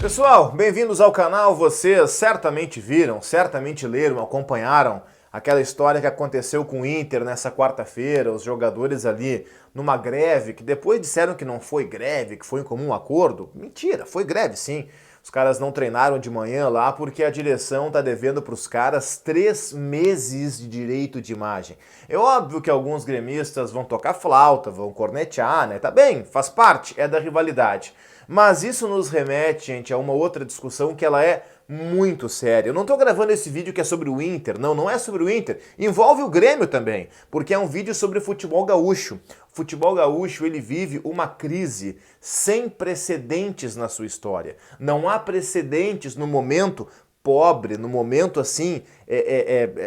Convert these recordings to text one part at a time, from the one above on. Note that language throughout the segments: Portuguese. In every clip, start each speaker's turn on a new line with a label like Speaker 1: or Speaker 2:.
Speaker 1: Pessoal, bem-vindos ao canal. Vocês certamente viram, certamente leram, acompanharam aquela história que aconteceu com o Inter nessa quarta-feira, os jogadores ali numa greve, que depois disseram que não foi greve, que foi em comum acordo. Mentira, foi greve sim. Os caras não treinaram de manhã lá porque a direção tá devendo para os caras 3 meses de direito de imagem. É óbvio que alguns gremistas vão tocar flauta, vão cornetear, né? Tá bem, faz parte, é da rivalidade. Mas isso nos remete, gente, a uma outra discussão que ela é muito séria. Eu não tô gravando esse vídeo que é sobre o Inter, não é sobre o Inter. Envolve o Grêmio também, porque é um vídeo sobre futebol gaúcho. O futebol gaúcho, ele vive uma crise sem precedentes na sua história. Não há precedentes no momento pobre, no momento assim,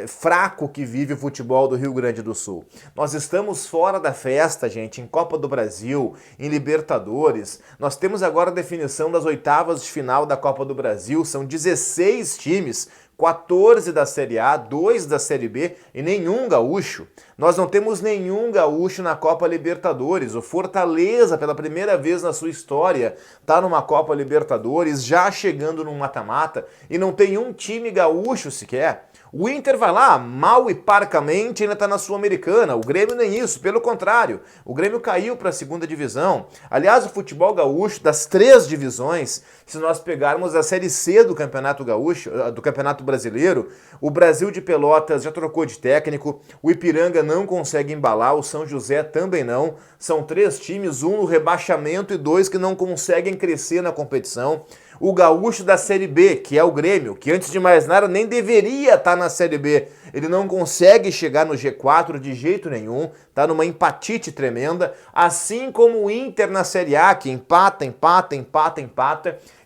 Speaker 1: fraco que vive o futebol do Rio Grande do Sul. Nós estamos fora da festa, gente, em Copa do Brasil, em Libertadores. Nós temos agora a definição das oitavas de final da Copa do Brasil, são 16 times, 14 da Série A, 2 da Série B e nenhum gaúcho. Nós não temos nenhum gaúcho na Copa Libertadores. O Fortaleza, pela primeira vez na sua história, tá numa Copa Libertadores, já chegando num mata-mata, e não tem um time gaúcho sequer. O Inter vai lá, mal e parcamente, ainda tá na Sul-Americana. O Grêmio nem isso, pelo contrário. O Grêmio caiu para a segunda divisão. Aliás, o futebol gaúcho, das 3 divisões, se nós pegarmos a Série C do Campeonato Gaúcho, do Campeonato Brasileiro, o Brasil de Pelotas já trocou de técnico, o Ipiranga não consegue embalar, o São José também não. São 3 times, um no rebaixamento e 2 que não conseguem crescer na competição. O gaúcho da Série B, que é o Grêmio, que antes de mais nada nem deveria estar na Série B, ele não consegue chegar no G4 de jeito nenhum, tá numa empatite tremenda, assim como o Inter na Série A, que empata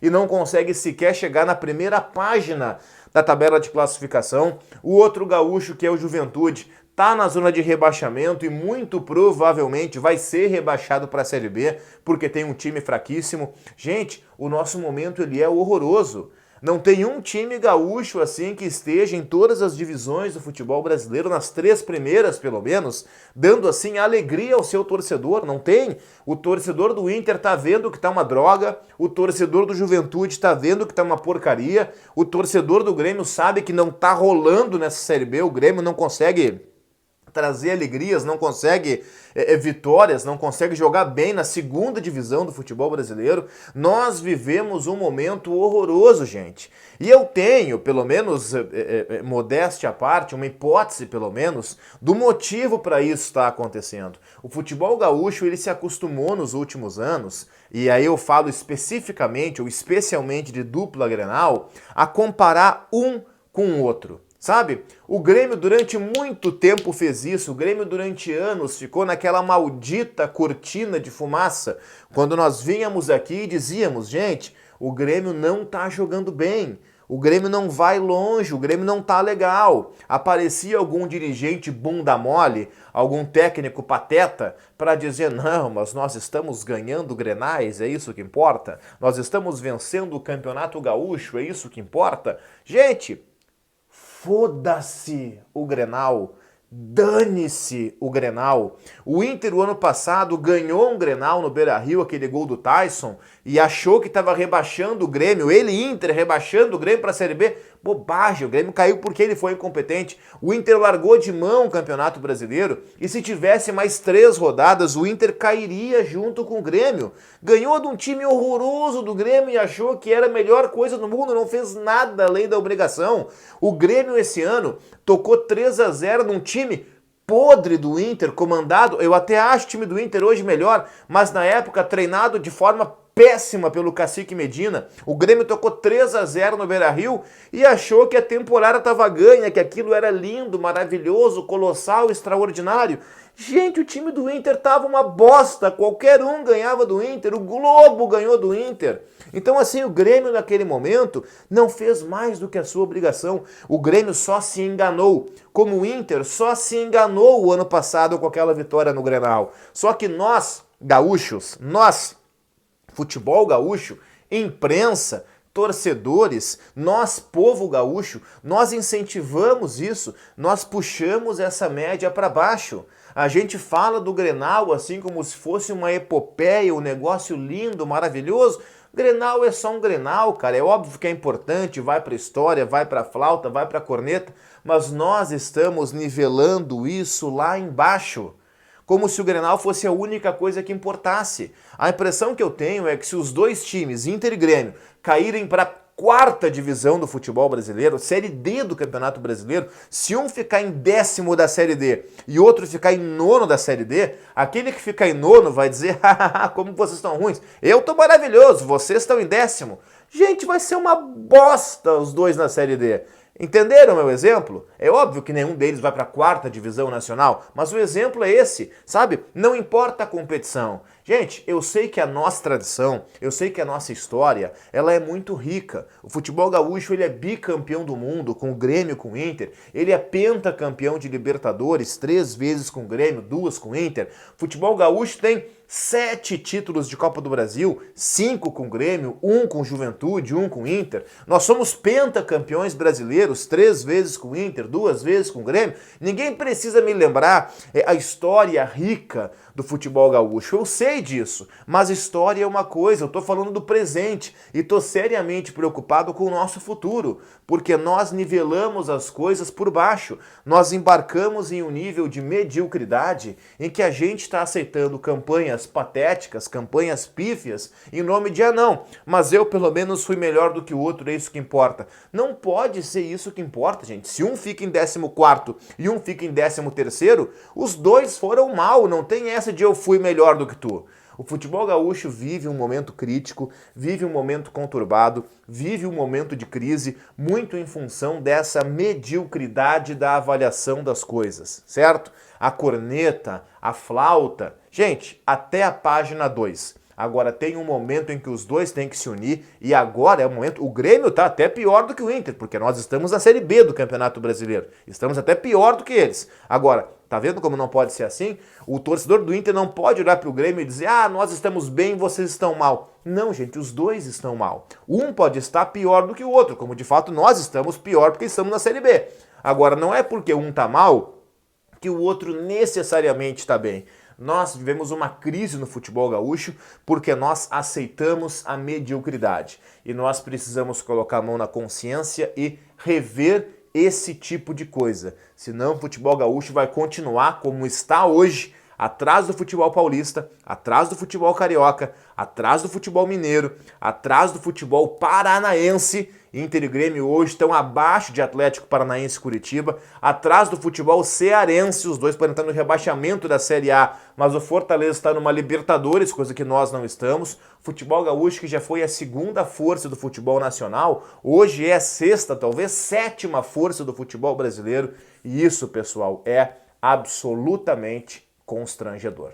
Speaker 1: e não consegue sequer chegar na primeira página da tabela de classificação. O outro gaúcho, que é o Juventude, tá na zona de rebaixamento e muito provavelmente vai ser rebaixado para a Série B, porque tem um time fraquíssimo. Gente, o nosso momento ele é horroroso. Não tem um time gaúcho assim que esteja em todas as divisões do futebol brasileiro, nas 3 primeiras pelo menos, dando assim alegria ao seu torcedor. Não tem. O torcedor do Inter tá vendo que tá uma droga, o torcedor do Juventude tá vendo que tá uma porcaria, o torcedor do Grêmio sabe que não tá rolando nessa Série B, o Grêmio não consegue trazer alegrias, não consegue vitórias, não consegue jogar bem na segunda divisão do futebol brasileiro. Nós vivemos um momento horroroso, gente. E eu tenho, pelo menos, modéstia à parte, uma hipótese, pelo menos, do motivo para isso estar acontecendo. O futebol gaúcho, ele se acostumou nos últimos anos, e aí eu falo especificamente ou especialmente de dupla Grenal, a comparar um com o outro. Sabe? O Grêmio durante muito tempo fez isso, o Grêmio durante anos ficou naquela maldita cortina de fumaça, quando nós vínhamos aqui e dizíamos, gente, o Grêmio não tá jogando bem, o Grêmio não vai longe, o Grêmio não tá legal. Aparecia algum dirigente bunda mole, algum técnico pateta, para dizer, não, mas nós estamos ganhando grenais, é isso que importa, nós estamos vencendo o Campeonato Gaúcho, é isso que importa. Gente, foda-se o Grenal, dane-se o Grenal. O Inter, o ano passado, ganhou um Grenal no Beira-Rio, aquele gol do Tyson, e achou que estava rebaixando o Grêmio, ele, Inter, rebaixando o Grêmio para a Série B. Bobagem, o Grêmio caiu porque ele foi incompetente. O Inter largou de mão o Campeonato Brasileiro, e se tivesse mais 3 rodadas, o Inter cairia junto com o Grêmio. Ganhou de um time horroroso do Grêmio e achou que era a melhor coisa do mundo, não fez nada além da obrigação. O Grêmio esse ano tocou 3-0 num time podre do Inter, comandado, eu até acho o time do Inter hoje melhor, mas na época treinado de forma péssima pelo Cacique Medina. O Grêmio tocou 3-0 no Beira-Rio e achou que a temporada estava ganha, que aquilo era lindo, maravilhoso, colossal, extraordinário. Gente, o time do Inter tava uma bosta, qualquer um ganhava do Inter, o Globo ganhou do Inter. Então assim, o Grêmio naquele momento não fez mais do que a sua obrigação. O Grêmio só se enganou, como o Inter só se enganou o ano passado com aquela vitória no Grenal. Só que nós, gaúchos, futebol gaúcho, imprensa, torcedores, nós, povo gaúcho, nós incentivamos isso, nós puxamos essa média para baixo. A gente fala do Grenal assim como se fosse uma epopeia, um negócio lindo, maravilhoso. Grenal é só um Grenal, cara. É óbvio que é importante, vai pra história, vai pra flauta, vai pra corneta, mas nós estamos nivelando isso lá embaixo, como se o Grenal fosse a única coisa que importasse. A impressão que eu tenho é que se os dois times, Inter e Grêmio, caírem para quarta divisão do futebol brasileiro, Série D do Campeonato Brasileiro, se um ficar em 10º da Série D e outro ficar em 9º da Série D, aquele que ficar em 9º vai dizer, hahaha, como vocês estão ruins, eu tô maravilhoso, vocês estão em 10º. Gente, vai ser uma bosta os dois na Série D. Entenderam meu exemplo? É óbvio que nenhum deles vai para a quarta divisão nacional, mas o exemplo é esse, sabe? Não importa a competição. Gente, eu sei que a nossa tradição, eu sei que a nossa história, ela é muito rica. O futebol gaúcho, ele é bicampeão do mundo com o Grêmio, com o Inter. Ele é pentacampeão de Libertadores, 3 vezes com o Grêmio, 2 com o Inter. O futebol gaúcho tem 7 títulos de Copa do Brasil, 5 com o Grêmio, 1 com o Juventude, 1 com o Inter. Nós somos pentacampeões brasileiros, 3 vezes com o Inter, 2 vezes com o Grêmio. Ninguém precisa me lembrar a história rica do futebol gaúcho. Eu sei disso, mas história é uma coisa, eu tô falando do presente e tô seriamente preocupado com o nosso futuro, porque nós nivelamos as coisas por baixo. Nós embarcamos em um nível de mediocridade em que a gente está aceitando campanhas patéticas, campanhas pífias, em nome de não, mas eu pelo menos fui melhor do que o outro, é isso que importa. Não pode ser isso que importa, gente. Se um fica em 14º e um fica em 13º, os dois foram mal, não tem essa de eu fui melhor do que tu. O futebol gaúcho vive um momento crítico, vive um momento conturbado, vive um momento de crise, muito em função dessa mediocridade da avaliação das coisas, certo? A corneta, a flauta, gente, até a página 2. Agora tem um momento em que os dois têm que se unir e agora é o momento, o Grêmio tá até pior do que o Inter, porque nós estamos na Série B do Campeonato Brasileiro, estamos até pior do que eles. Agora, tá vendo como não pode ser assim? O torcedor do Inter não pode olhar pro Grêmio e dizer, nós estamos bem, vocês estão mal. Não, gente, os dois estão mal. Um pode estar pior do que o outro, como de fato nós estamos pior porque estamos na Série B. Agora, não é porque um tá mal que o outro necessariamente está bem. Nós vivemos uma crise no futebol gaúcho porque nós aceitamos a mediocridade. E nós precisamos colocar a mão na consciência e rever esse tipo de coisa. Senão o futebol gaúcho vai continuar como está hoje, atrás do futebol paulista, atrás do futebol carioca, atrás do futebol mineiro, atrás do futebol paranaense. Inter e Grêmio hoje estão abaixo de Atlético Paranaense e Curitiba, atrás do futebol cearense, os dois podem estar no rebaixamento da Série A, mas o Fortaleza está numa Libertadores, coisa que nós não estamos. Futebol gaúcho, que já foi a 2ª força do futebol nacional, hoje é a 6ª, talvez 7ª força do futebol brasileiro, e isso, pessoal, é absolutamente constrangedor.